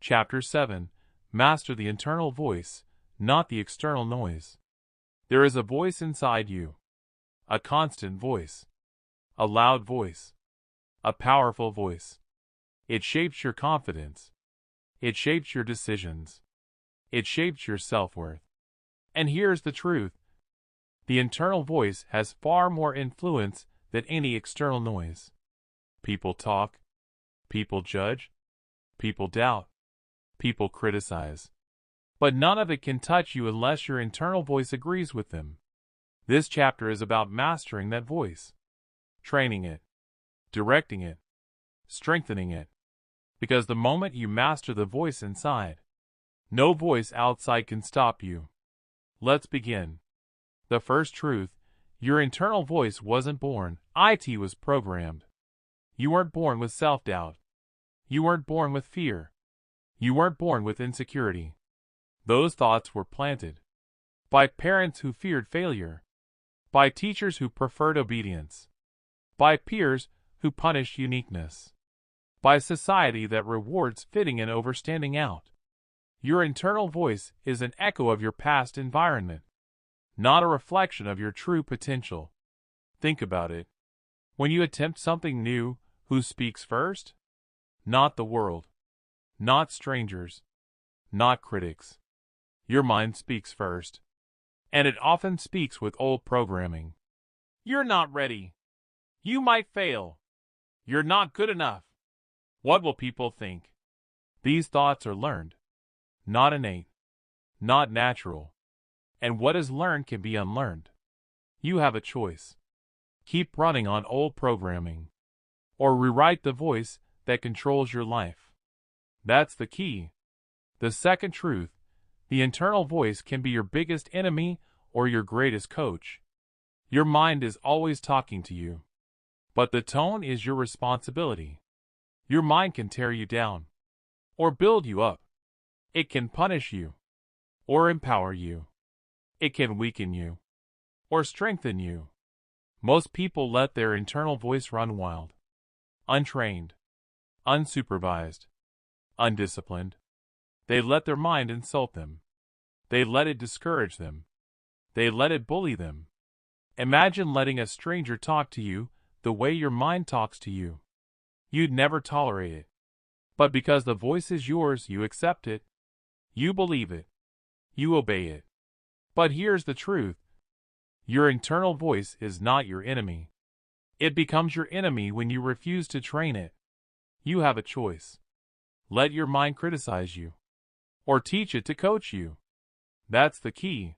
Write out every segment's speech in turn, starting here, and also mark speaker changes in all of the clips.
Speaker 1: Chapter 7. Master the internal voice, not the external noise. There is a voice inside you. A constant voice. A loud voice. A powerful voice. It shapes your confidence. It shapes your decisions. It shapes your self-worth. And here's the truth. The internal voice has far more influence than any external noise. People talk. People judge. People doubt. People criticize. But none of it can touch you unless your internal voice agrees with them. This chapter is about mastering that voice. Training it. Directing it. Strengthening it. Because the moment you master the voice inside, no voice outside can stop you. Let's begin. The first truth, your internal voice wasn't born, it was programmed. You weren't born with self-doubt. You weren't born with fear. You weren't born with insecurity. Those thoughts were planted by parents who feared failure, by teachers who preferred obedience, by peers who punished uniqueness, by society that rewards fitting in over standing out. Your internal voice is an echo of your past environment, not a reflection of your true potential. Think about it. When you attempt something new, who speaks first? Not the world. Not strangers. Not critics. Your mind speaks first. And it often speaks with old programming. You're not ready. You might fail. You're not good enough. What will people think? These thoughts are learned, not innate, not natural. And what is learned can be unlearned. You have a choice. Keep running on old programming, or rewrite the voice that controls your life. That's the key. The second truth, the internal voice can be your biggest enemy or your greatest coach. Your mind is always talking to you, but the tone is your responsibility. Your mind can tear you down, or build you up. It can punish you, or empower you. It can weaken you, or strengthen you. Most people let their internal voice run wild, untrained, unsupervised, undisciplined. They let their mind insult them. They let it discourage them. They let it bully them. Imagine letting a stranger talk to you the way your mind talks to you. You'd never tolerate it. But because the voice is yours, you accept it. You believe it. You obey it. But here's the truth. Your internal voice is not your enemy. It becomes your enemy when you refuse to train it. You have a choice. Let your mind criticize you, or teach it to coach you. That's the key.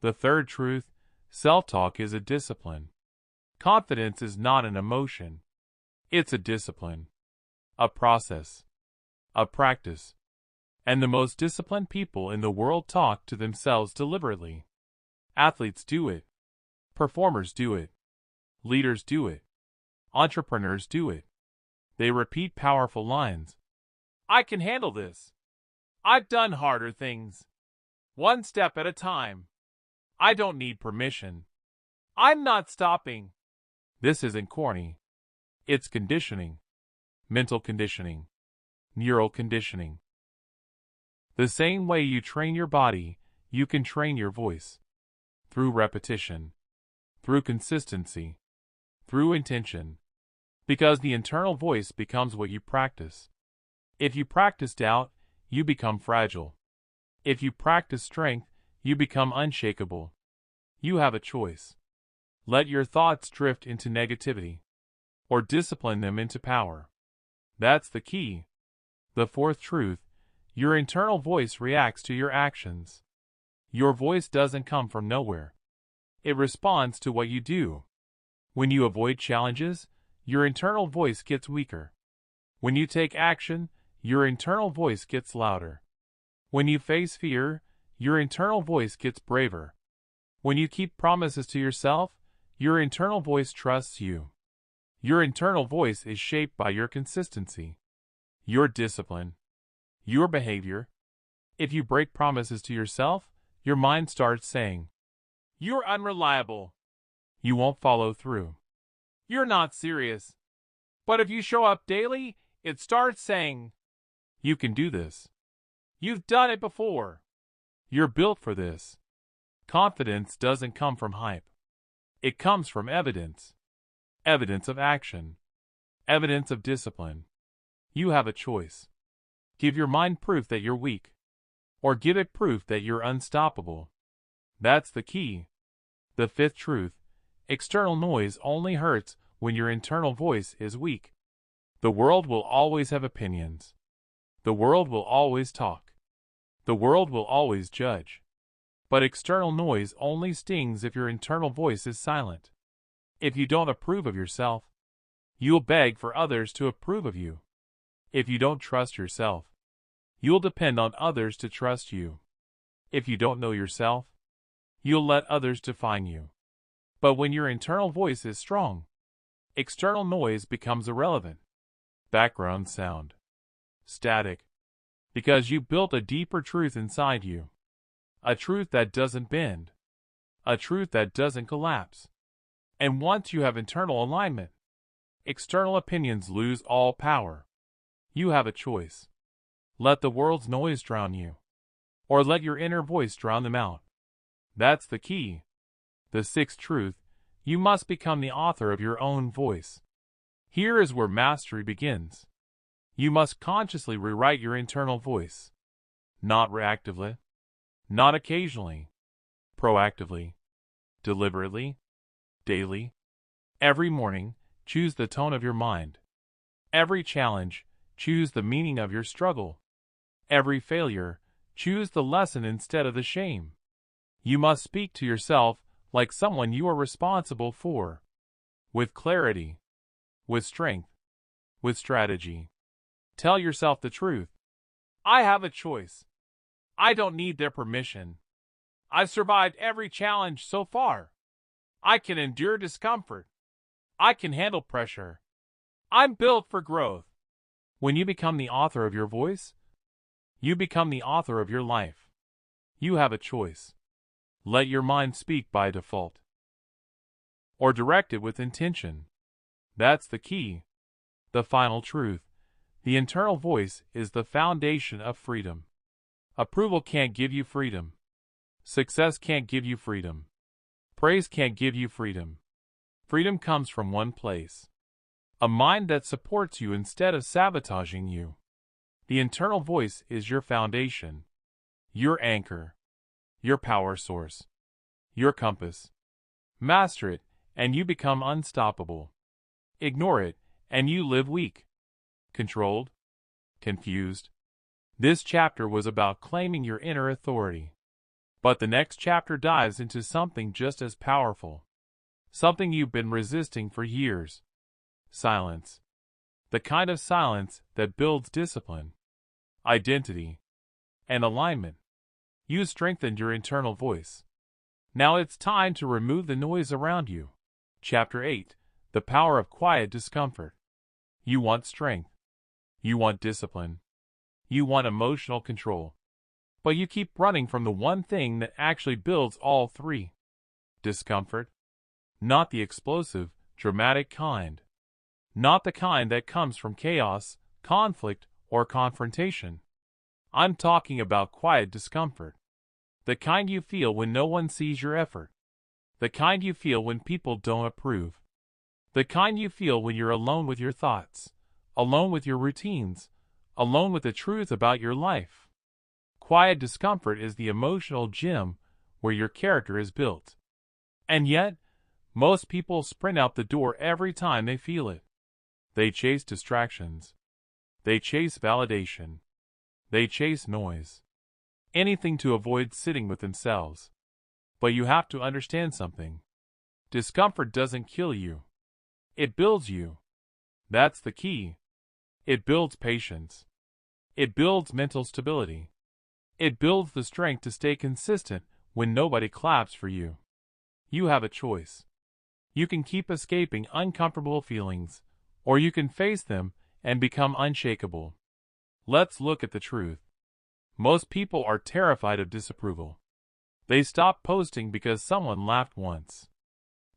Speaker 1: The third truth, self-talk is a discipline. Confidence is not an emotion. It's a discipline, a process, a practice. And the most disciplined people in the world talk to themselves deliberately. Athletes do it. Performers do it. Leaders do it. Entrepreneurs do it. They repeat powerful lines. I can handle this. I've done harder things. One step at a time. I don't need permission. I'm not stopping. This isn't corny. It's conditioning. Mental conditioning. Neural conditioning. The same way you train your body, you can train your voice. Through repetition. Through consistency. Through intention. Because the internal voice becomes what you practice. If you practice doubt, you become fragile. If you practice strength, you become unshakable. You have a choice. Let your thoughts drift into negativity, or discipline them into power. That's the key. The fourth truth, your internal voice reacts to your actions. Your voice doesn't come from nowhere. It responds to what you do. When you avoid challenges, your internal voice gets weaker. When you take action, your internal voice gets louder. When you face fear, your internal voice gets braver. When you keep promises to yourself, your internal voice trusts you. Your internal voice is shaped by your consistency, your discipline, your behavior. If you break promises to yourself, your mind starts saying, "You're unreliable." You won't follow through. "You're not serious." But if you show up daily, it starts saying, You can do this. You've done it before. You're built for this. Confidence doesn't come from hype. It comes from evidence. Evidence of action. Evidence of discipline. You have a choice. Give your mind proof that you're weak, or give it proof that you're unstoppable. That's the key. The fifth truth: external noise only hurts when your internal voice is weak. The world will always have opinions. The world will always talk. The world will always judge. But external noise only stings if your internal voice is silent. If you don't approve of yourself, you'll beg for others to approve of you. If you don't trust yourself, you'll depend on others to trust you. If you don't know yourself, you'll let others define you. But when your internal voice is strong, external noise becomes irrelevant. Background sound. Static. Because you built a deeper truth inside you. A truth that doesn't bend. A truth that doesn't collapse. And once you have internal alignment, external opinions lose all power. You have a choice. Let the world's noise drown you, or let your inner voice drown them out. That's the key. The sixth truth: you must become the author of your own voice. Here is where mastery begins. You must consciously rewrite your internal voice. Not reactively, not occasionally, proactively, deliberately, daily. Every morning, choose the tone of your mind. Every challenge, choose the meaning of your struggle. Every failure, choose the lesson instead of the shame. You must speak to yourself like someone you are responsible for. With clarity, with strength, with strategy. Tell yourself the truth. I have a choice. I don't need their permission. I've survived every challenge so far. I can endure discomfort. I can handle pressure. I'm built for growth. When you become the author of your voice, you become the author of your life. You have a choice. Let your mind speak by default, or direct it with intention. That's the key. The final truth: the internal voice is the foundation of freedom. Approval can't give you freedom. Success can't give you freedom. Praise can't give you freedom. Freedom comes from one place: a mind that supports you instead of sabotaging you. The internal voice is your foundation, your anchor, your power source, your compass. Master it, and you become unstoppable. Ignore it, and you live weak, controlled, confused. This chapter was about claiming your inner authority. But the next chapter dives into something just as powerful. Something you've been resisting for years. Silence. The kind of silence that builds discipline, identity, and alignment. You strengthened your internal voice. Now it's time to remove the noise around you. Chapter 8: The Power of Quiet Discomfort. You want strength. You want discipline. You want emotional control. But you keep running from the one thing that actually builds all three. Discomfort. Not the explosive, dramatic kind. Not the kind that comes from chaos, conflict, or confrontation. I'm talking about quiet discomfort. The kind you feel when no one sees your effort. The kind you feel when people don't approve. The kind you feel when you're alone with your thoughts, alone with your routines, alone with the truth about your life. Quiet discomfort is the emotional gym where your character is built. And yet, most people sprint out the door every time they feel it. They chase distractions. They chase validation. They chase noise. Anything to avoid sitting with themselves. But you have to understand something. Discomfort doesn't kill you. It builds you. That's the key. It builds patience. It builds mental stability. It builds the strength to stay consistent when nobody claps for you. You have a choice. You can keep escaping uncomfortable feelings, or you can face them and become unshakable. Let's look at the truth. Most people are terrified of disapproval. They stop posting because someone laughed once.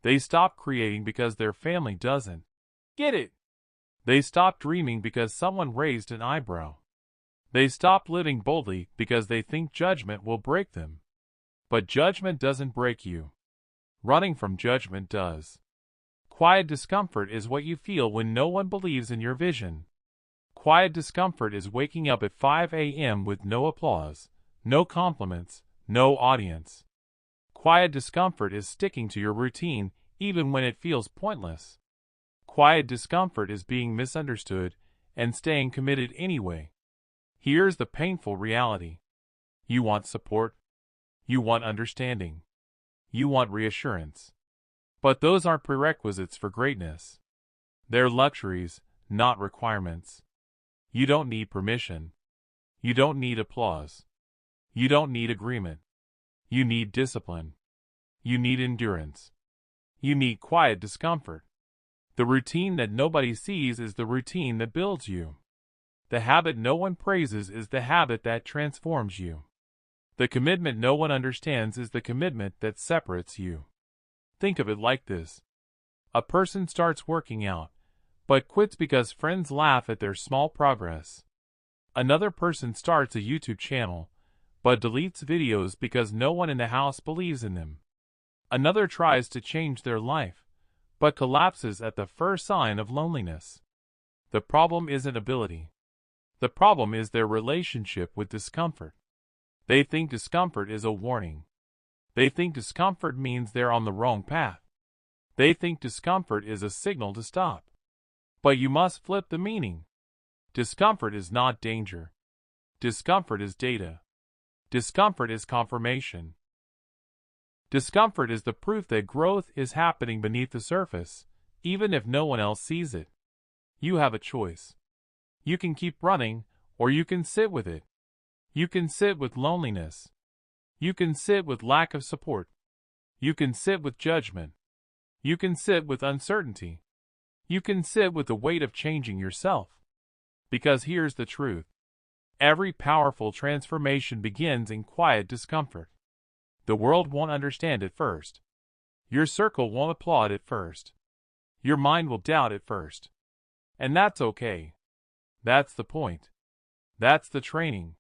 Speaker 1: They stop creating because their family doesn't get it. They stop dreaming because someone raised an eyebrow. They stop living boldly because they think judgment will break them. But judgment doesn't break you. Running from judgment does. Quiet discomfort is what you feel when no one believes in your vision. Quiet discomfort is waking up at 5 a.m. with no applause, no compliments, no audience. Quiet discomfort is sticking to your routine even when it feels pointless. Quiet discomfort is being misunderstood and staying committed anyway. Here's the painful reality. You want support. You want understanding. You want reassurance. But those aren't prerequisites for greatness. They're luxuries, not requirements. You don't need permission. You don't need applause. You don't need agreement. You need discipline. You need endurance. You need quiet discomfort. The routine that nobody sees is the routine that builds you. The habit no one praises is the habit that transforms you. The commitment no one understands is the commitment that separates you. Think of it like this. A person starts working out, but quits because friends laugh at their small progress. Another person starts a YouTube channel, but deletes videos because no one in the house believes in them. Another tries to change their life, but collapses at the first sign of loneliness. The problem isn't ability. The problem is their relationship with discomfort. They think discomfort is a warning. They think discomfort means they're on the wrong path. They think discomfort is a signal to stop. But you must flip the meaning. Discomfort is not danger. Discomfort is data. Discomfort is confirmation. Discomfort is the proof that growth is happening beneath the surface, even if no one else sees it. You have a choice. You can keep running, or you can sit with it. You can sit with loneliness. You can sit with lack of support. You can sit with judgment. You can sit with uncertainty. You can sit with the weight of changing yourself. Because here's the truth. Every powerful transformation begins in quiet discomfort. The world won't understand at first. Your circle won't applaud at first. Your mind will doubt at first. And that's okay. That's the point. That's the training.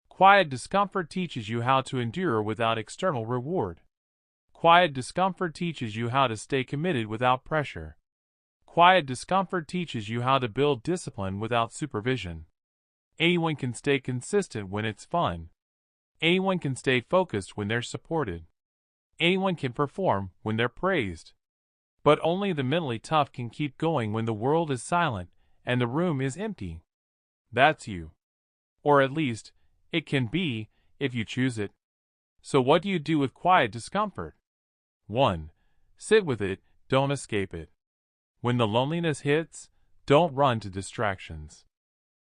Speaker 1: Quiet discomfort teaches you how to endure without external reward. Quiet discomfort teaches you how to stay committed without pressure. Quiet discomfort teaches you how to build discipline without supervision. Anyone can stay consistent when it's fun. Anyone can stay focused when they're supported. Anyone can perform when they're praised. But only the mentally tough can keep going when the world is silent and the room is empty. That's you. Or at least, it can be, if you choose it. So what do you do with quiet discomfort? 1. Sit with it, don't escape it. When the loneliness hits, don't run to distractions.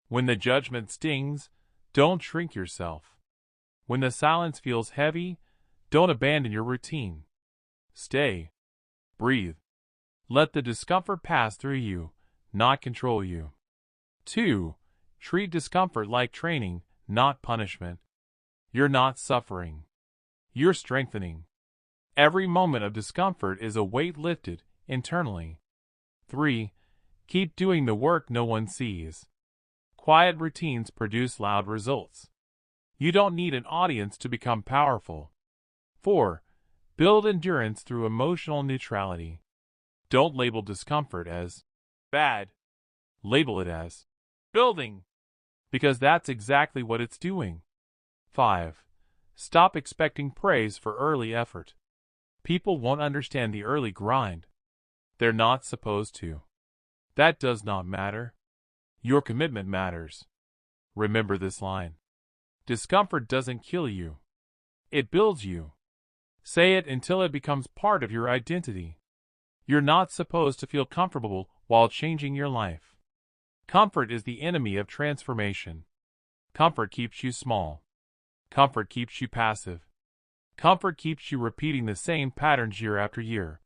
Speaker 1: When the judgment stings, don't shrink yourself. When the silence feels heavy, don't abandon your routine. Stay. Breathe. Let the discomfort pass through you, not control you. 2. Treat discomfort like training, not punishment. You're not suffering. You're strengthening. Every moment of discomfort is a weight lifted internally. 3. Keep doing the work no one sees. Quiet routines produce loud results. You don't need an audience to become powerful. 4. Build endurance through emotional neutrality. Don't label discomfort as bad. Label it as building, because that's exactly what it's doing. 5. Stop expecting praise for early effort. People won't understand the early grind. They're not supposed to. That does not matter. Your commitment matters. Remember this line. Discomfort doesn't kill you. It builds you. Say it until it becomes part of your identity. You're not supposed to feel comfortable while changing your life. Comfort is the enemy of transformation. Comfort keeps you small. Comfort keeps you passive. Comfort keeps you repeating the same patterns year after year.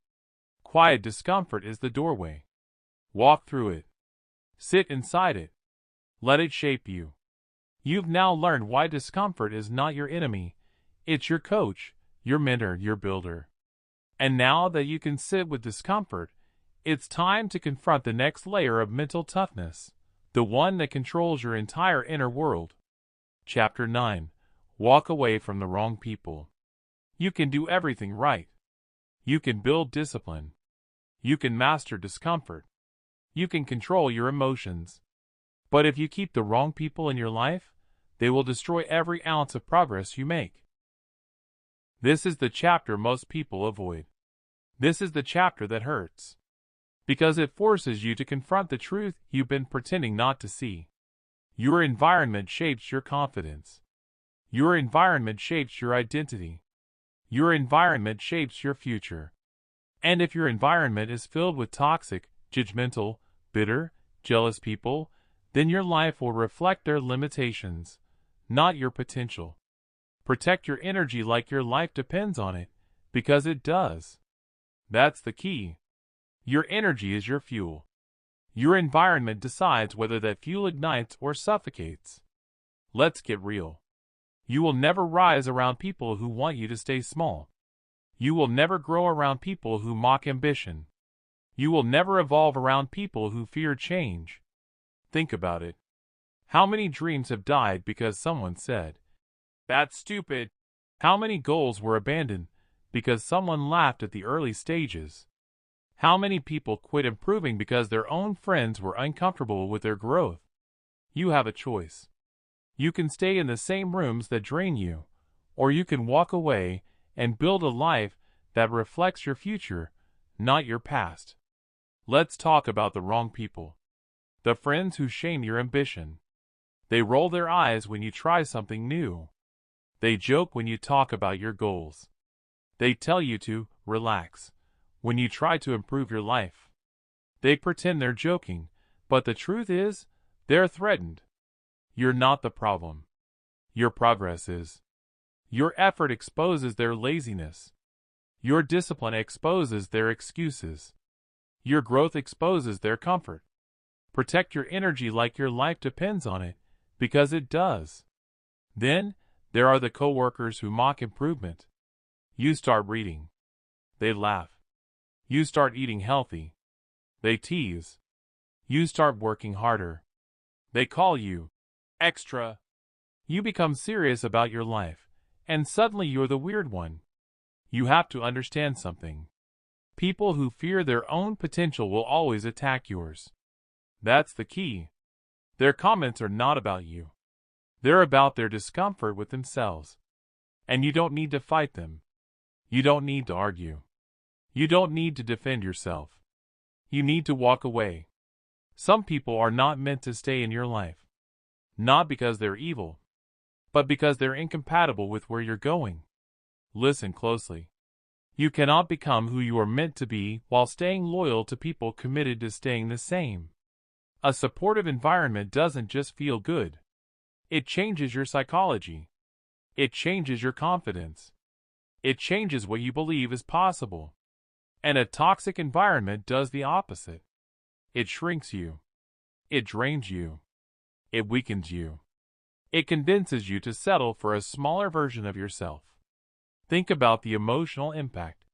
Speaker 1: Quiet discomfort is the doorway. Walk through it. Sit inside it. Let it shape you. You've now learned why discomfort is not your enemy. It's your coach, your mentor, your builder. And now that you can sit with discomfort, it's time to confront the next layer of mental toughness, the one that controls your entire inner world. Chapter 9. Walk away from the wrong people. You can do everything right. You can build discipline. You can master discomfort. You can control your emotions. But if you keep the wrong people in your life, they will destroy every ounce of progress you make. This is the chapter most people avoid. This is the chapter that hurts. Because it forces you to confront the truth you've been pretending not to see. Your environment shapes your confidence. Your environment shapes your identity. Your environment shapes your future. And if your environment is filled with toxic, judgmental, bitter, jealous people, then your life will reflect their limitations, not your potential. Protect your energy like your life depends on it, because it does. That's the key. Your energy is your fuel. Your environment decides whether that fuel ignites or suffocates. Let's get real. You will never rise around people who want you to stay small. You will never grow around people who mock ambition. You will never evolve around people who fear change. Think about it. How many dreams have died because someone said, "That's stupid"? How many goals were abandoned because someone laughed at the early stages? How many people quit improving because their own friends were uncomfortable with their growth? You have a choice. You can stay in the same rooms that drain you, or you can walk away and build a life that reflects your future, not your past. Let's talk about the wrong people. The friends who shame your ambition. They roll their eyes when you try something new. They joke when you talk about your goals. They tell you to relax when you try to improve your life. They pretend they're joking, but the truth is, they're threatened. You're not the problem. Your progress is. Your effort exposes their laziness. Your discipline exposes their excuses. Your growth exposes their comfort. Protect your energy like your life depends on it, because it does. Then, there are the coworkers who mock improvement. You start reading. They laugh. You start eating healthy. They tease. You start working harder. They call you extra. You become serious about your life, and suddenly you're the weird one. You have to understand something. People who fear their own potential will always attack yours. That's the key. Their comments are not about you. They're about their discomfort with themselves. And you don't need to fight them. You don't need to argue. You don't need to defend yourself. You need to walk away. Some people are not meant to stay in your life. Not because they're evil, but because they're incompatible with where you're going. Listen closely. You cannot become who you are meant to be while staying loyal to people committed to staying the same. A supportive environment doesn't just feel good. It changes your psychology. It changes your confidence. It changes what you believe is possible. And a toxic environment does the opposite. It shrinks you. It drains you. It weakens you. It convinces you to settle for a smaller version of yourself. Think about the emotional impact.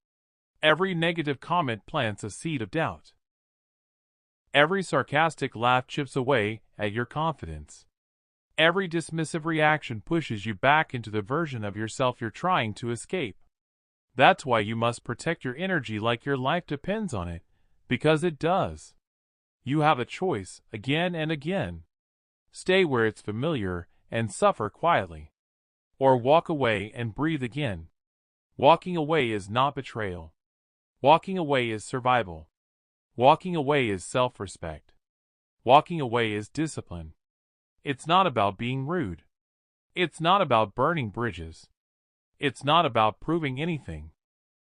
Speaker 1: Every negative comment plants a seed of doubt. Every sarcastic laugh chips away at your confidence. Every dismissive reaction pushes you back into the version of yourself you're trying to escape. That's why you must protect your energy like your life depends on it, because it does. You have a choice, again and again. Stay where it's familiar and suffer quietly. Or walk away and breathe again. Walking away is not betrayal. Walking away is survival. Walking away is self-respect. Walking away is discipline. It's not about being rude. It's not about burning bridges. It's not about proving anything.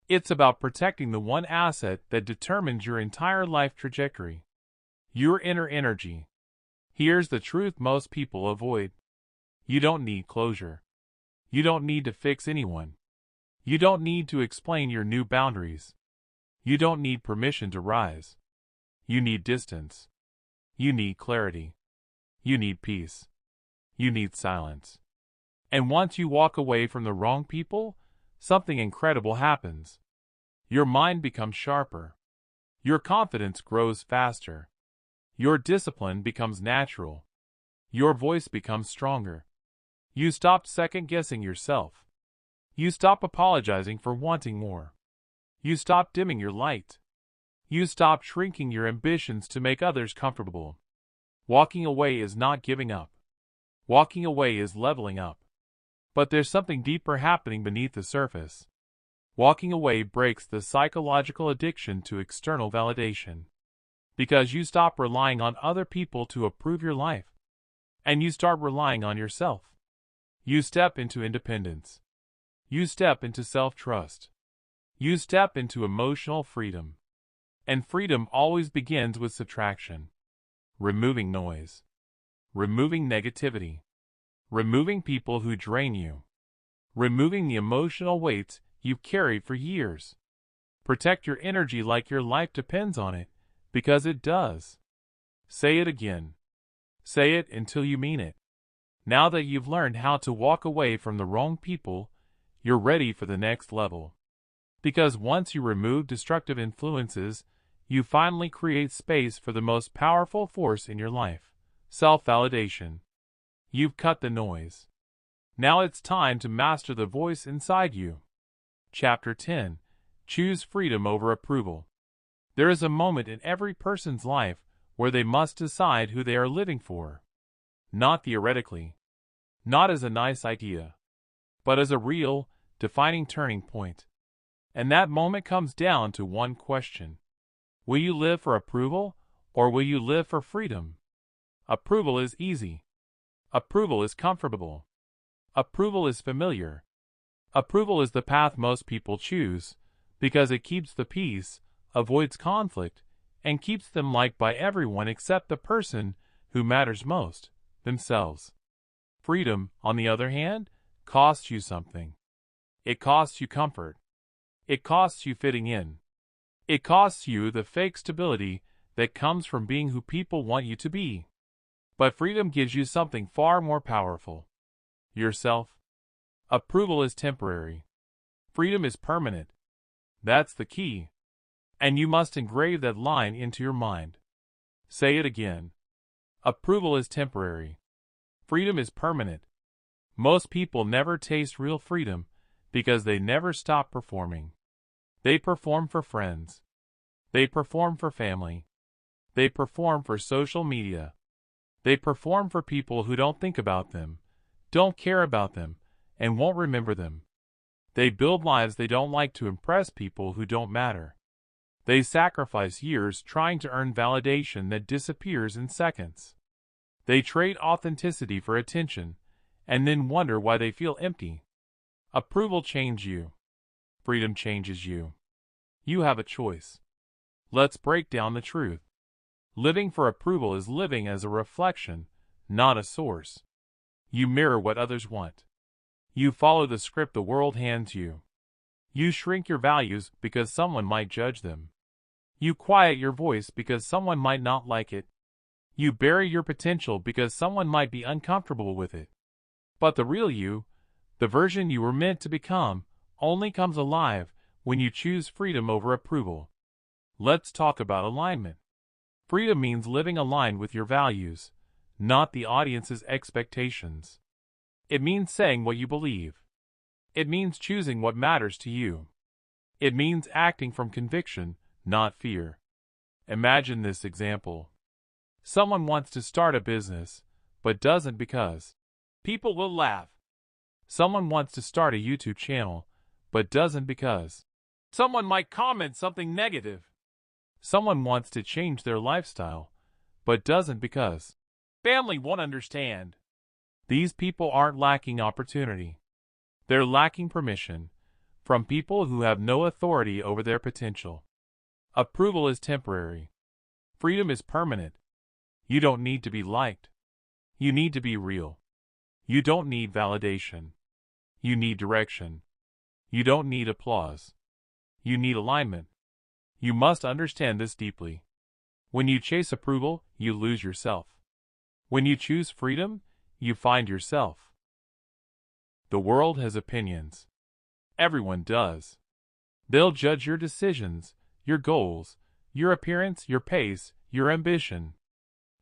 Speaker 1: It's about protecting the one asset that determines your entire life trajectory. Your inner energy. Here's the truth most people avoid. You don't need closure. You don't need to fix anyone. You don't need to explain your new boundaries. You don't need permission to rise. You need distance. You need clarity. You need peace. You need silence. And once you walk away from the wrong people, something incredible happens. Your mind becomes sharper. Your confidence grows faster. Your discipline becomes natural. Your voice becomes stronger. You stop second-guessing yourself. You stop apologizing for wanting more. You stop dimming your light. You stop shrinking your ambitions to make others comfortable. Walking away is not giving up. Walking away is leveling up. But there's something deeper happening beneath the surface. Walking away breaks the psychological addiction to external validation. Because you stop relying on other people to approve your life. And you start relying on yourself. You step into independence. You step into self-trust. You step into emotional freedom. And freedom always begins with subtraction. Removing noise. Removing negativity. Removing people who drain you. Removing the emotional weights you've carried for years. Protect your energy like your life depends on it, because it does. Say it again. Say it until you mean it. Now that you've learned how to walk away from the wrong people, you're ready for the next level. Because once you remove destructive influences, you finally create space for the most powerful force in your life, self-validation. You've cut the noise. Now it's time to master the voice inside you. Chapter 10. Choose freedom over approval. There is a moment in every person's life where they must decide who they are living for. Not theoretically. Not as a nice idea. But as a real, defining turning point. And that moment comes down to one question. Will you live for approval, or will you live for freedom? Approval is easy. Approval is comfortable. Approval is familiar. Approval is the path most people choose, because it keeps the peace, avoids conflict, and keeps them liked by everyone except the person who matters most, themselves. Freedom, on the other hand, costs you something. It costs you comfort. It costs you fitting in. It costs you the fake stability that comes from being who people want you to be. But freedom gives you something far more powerful. Yourself. Approval is temporary. Freedom is permanent. That's the key. And you must engrave that line into your mind. Say it again. Approval is temporary. Freedom is permanent. Most people never taste real freedom because they never stop performing. They perform for friends. They perform for family. They perform for social media. They perform for people who don't think about them, don't care about them, and won't remember them. They build lives they don't like to impress people who don't matter. They sacrifice years trying to earn validation that disappears in seconds. They trade authenticity for attention, and then wonder why they feel empty. Approval changes you. Freedom changes you. You have a choice. Let's break down the truth. Living for approval is living as a reflection, not a source. You mirror what others want. You follow the script the world hands you. You shrink your values because someone might judge them. You quiet your voice because someone might not like it. You bury your potential because someone might be uncomfortable with it. But the real you, the version you were meant to become, only comes alive when you choose freedom over approval. Let's talk about alignment. Freedom means living aligned with your values, not the audience's expectations. It means saying what you believe. It means choosing what matters to you. It means acting from conviction, not fear. Imagine this example. Someone wants to start a business, but doesn't because people will laugh. Someone wants to start a YouTube channel, but doesn't because someone might comment something negative. Someone wants to change their lifestyle, but doesn't because family won't understand. These people aren't lacking opportunity. They're lacking permission from people who have no authority over their potential. Approval is temporary. Freedom is permanent. You don't need to be liked. You need to be real. You don't need validation. You need direction. You don't need applause. You need alignment. You must understand this deeply. When you chase approval, you lose yourself. When you choose freedom, you find yourself. The world has opinions. Everyone does. They'll judge your decisions, your goals, your appearance, your pace, your ambition.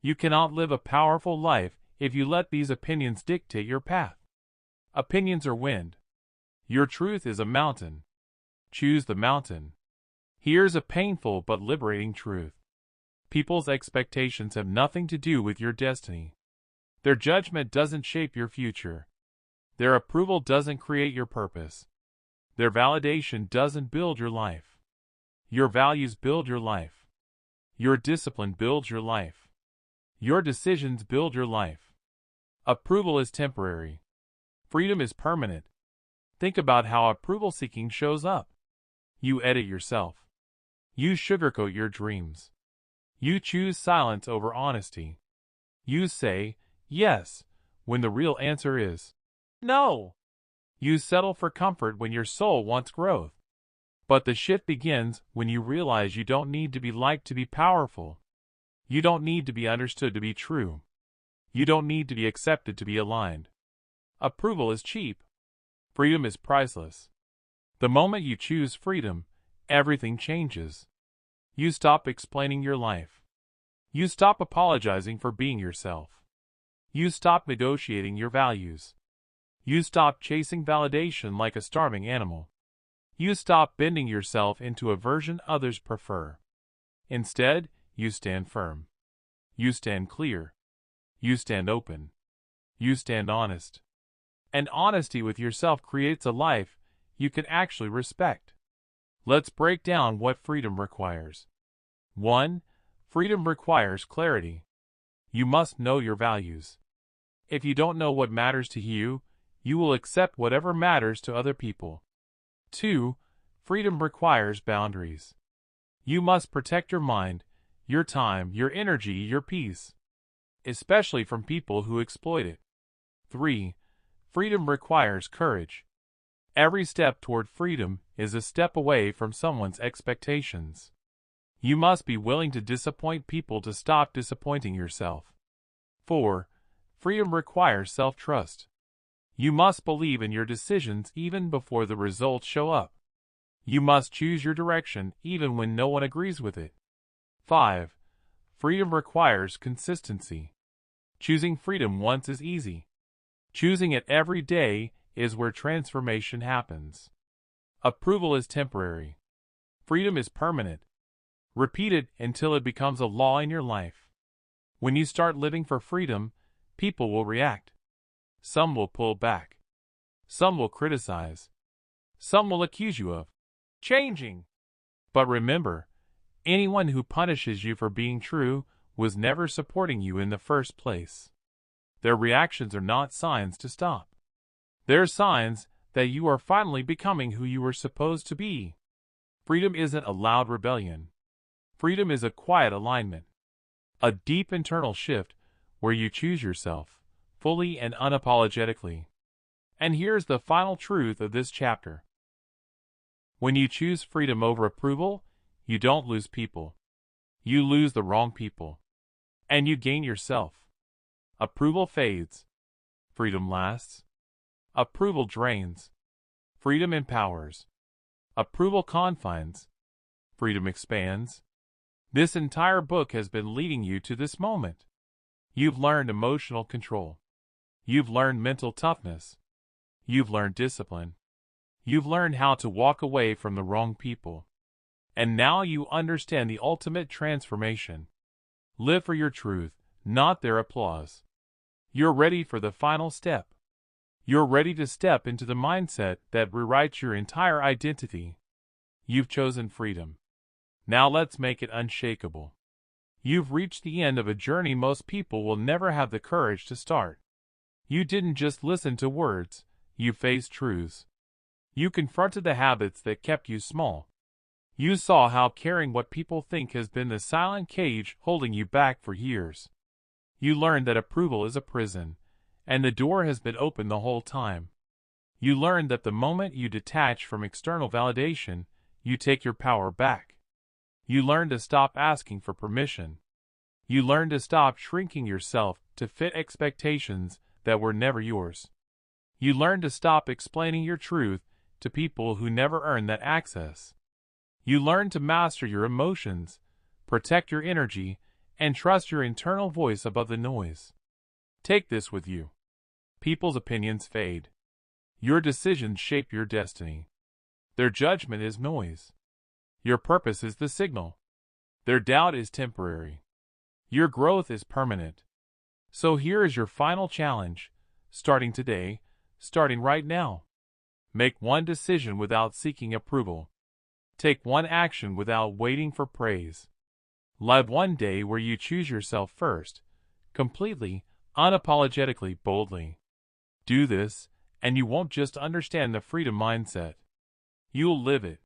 Speaker 1: You cannot live a powerful life if you let these opinions dictate your path. Opinions are wind. Your truth is a mountain. Choose the mountain. Here's a painful but liberating truth. People's expectations have nothing to do with your destiny. Their judgment doesn't shape your future. Their approval doesn't create your purpose. Their validation doesn't build your life. Your values build your life. Your discipline builds your life. Your decisions build your life. Approval is temporary. Freedom is permanent. Think about how approval seeking shows up. You edit yourself. You sugarcoat your dreams. You choose silence over honesty. You say, yes, when the real answer is no. You settle for comfort when your soul wants growth. But the shift begins when you realize you don't need to be liked to be powerful. You don't need to be understood to be true. You don't need to be accepted to be aligned. Approval is cheap. Freedom is priceless. The moment you choose freedom, everything changes. You stop explaining your life. You stop apologizing for being yourself. You stop negotiating your values. You stop chasing validation like a starving animal. You stop bending yourself into a version others prefer. Instead, you stand firm. You stand clear. You stand open. You stand honest. And honesty with yourself creates a life you can actually respect. Let's break down what freedom requires. 1. Freedom requires clarity. You must know your values. If you don't know what matters to you, you will accept whatever matters to other people. 2. Freedom requires boundaries. You must protect your mind, your time, your energy, your peace, especially from people who exploit it. 3. Freedom requires courage. Every step toward freedom is a step away from someone's expectations. You must be willing to disappoint people to stop disappointing yourself. 4. Freedom requires self-trust. You must believe in your decisions even before the results show up. You must choose your direction even when no one agrees with it. 5. Freedom requires consistency. Choosing freedom once is easy. Choosing it every day is where transformation happens. Approval is temporary. Freedom is permanent. Repeat it until it becomes a law in your life. When you start living for freedom, people will react. Some will pull back. Some will criticize. Some will accuse you of changing. But remember, anyone who punishes you for being true was never supporting you in the first place. Their reactions are not signs to stop. They're signs that you are finally becoming who you were supposed to be. Freedom isn't a loud rebellion. Freedom is a quiet alignment. A deep internal shift where you choose yourself, fully and unapologetically. And here's the final truth of this chapter. When you choose freedom over approval, you don't lose people. You lose the wrong people. And you gain yourself. Approval fades. Freedom lasts. Approval drains. Freedom empowers. Approval confines. Freedom expands. This entire book has been leading you to this moment. You've learned emotional control. You've learned mental toughness. You've learned discipline. You've learned how to walk away from the wrong people. And now you understand the ultimate transformation. Live for your truth, not their applause. You're ready for the final step. You're ready to step into the mindset that rewrites your entire identity. You've chosen freedom. Now let's make it unshakable. You've reached the end of a journey most people will never have the courage to start. You didn't just listen to words, you faced truths. You confronted the habits that kept you small. You saw how caring what people think has been the silent cage holding you back for years. You learned that approval is a prison, and the door has been open the whole time. You learned that the moment you detach from external validation, you take your power back. You learned to stop asking for permission. You learned to stop shrinking yourself to fit expectations that were never yours. You learned to stop explaining your truth to people who never earned that access. You learned to master your emotions, protect your energy, and trust your internal voice above the noise. Take this with you. People's opinions fade. Your decisions shape your destiny. Their judgment is noise. Your purpose is the signal. Their doubt is temporary. Your growth is permanent. So here is your final challenge, starting today, starting right now. Make one decision without seeking approval. Take one action without waiting for praise. Live one day where you choose yourself first, completely, unapologetically, boldly. Do this, and you won't just understand the freedom mindset. You'll live it.